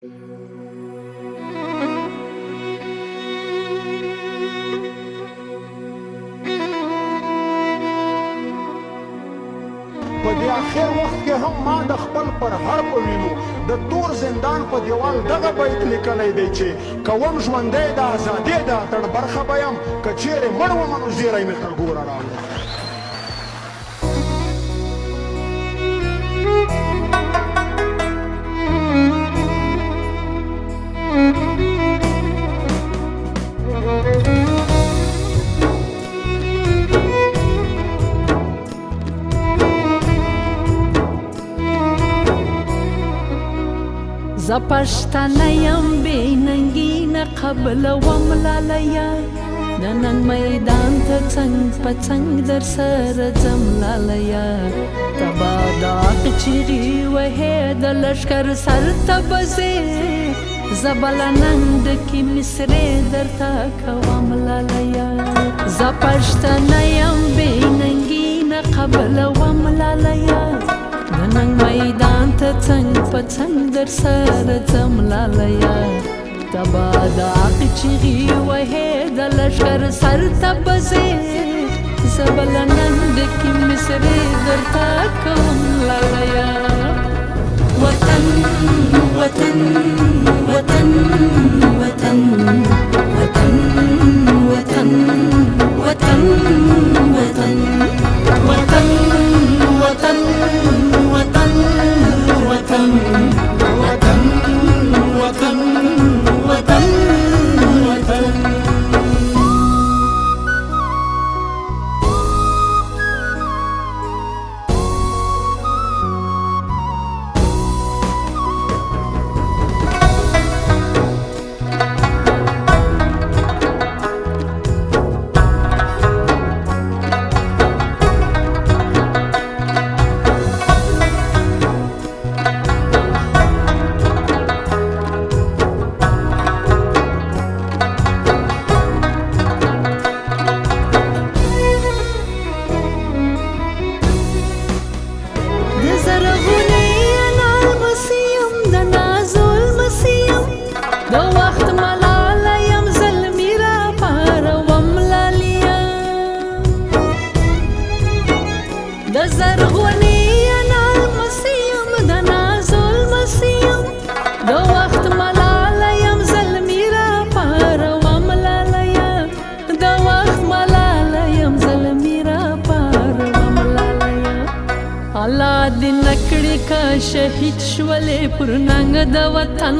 په دې اخر وخت کې هم ما د خپل پر هر په وینو د تور زندان په دیوال دغه بیت لیکلی دی چې کوم ژوندی د ازادۍ د اتڼ برخه به یم که چیرې مړ ومه نو زیری مې تر ګوره راغلی. زه پښتنه یم بې ننګي نه قبلوم لالیه د نن میدان ته څنګ په څنګ در سره ځم لالیه ته به دا چیغې وهې د لښکر سر ته به ځې زه به له ننګ کې مصرې درته کوم لالیه زه پښتنه یم بې ننګي نه قبلوم لالیه د ننګ میدان ته څنګ په څنګ در سره ځم لالیه ته به د حق چیغې وهې د لښکر سر ته به ځې زه به له ننګ کې مصرې درته کوم لالیه وطن وطن وطن وطن وطن وطن وطن وطن وطن وطن وطن وطن وطن وطن وطن وطن شهید شولې پر ننګ د وطن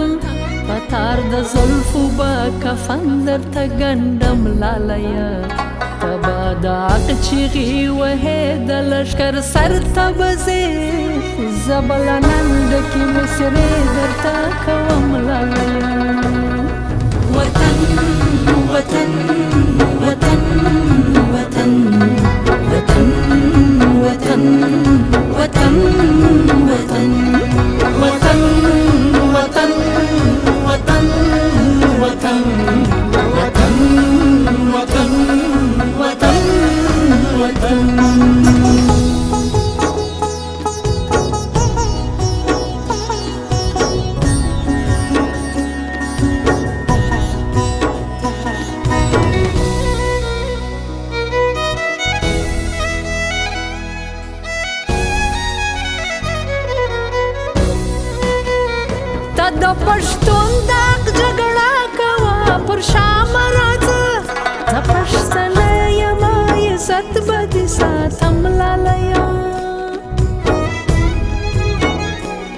په تار د زلفو به کفن درته ګنډم لالیه ته به د حق چیغې وهې د لښکر سر ته به ځې زه به له ننګ کې مصرې درته کوم لالیه وطن وطن وطن وطن وطن وطن وطن وطن وطن وطن وطن وطن وطن وطن وطن وطن د پښتون داغ جګړه کوه پر شام راځه زه پښتنه یم عزت به دې ساتم لالیه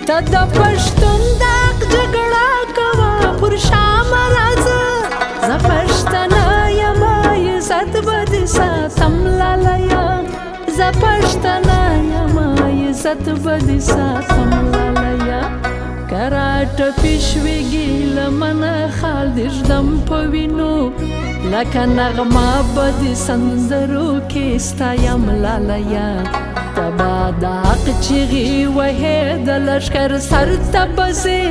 ته د پښتون داغ جګړه کوه پر شام راځه زه پښتنه یم عزت به دې ساتم لالیه زه پښتنه یم عزت به دې ساتم لالیه کراټ پیشویږي لمنه خال دې ږدم په وینو لکه نغمه به دې سندرو کې ستایم لالیه ته به د حق چیغې وهې د لښکر سر ته به ځې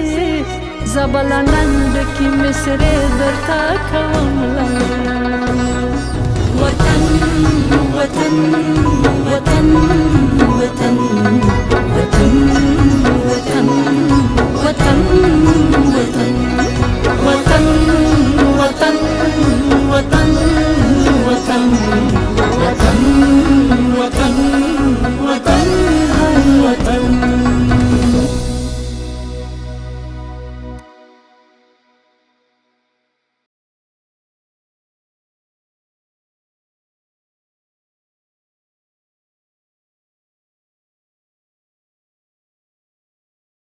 زه به له ننګ کې مصرې درته کوم لالیه وطن وطن وطن وطن وطن وطن وطن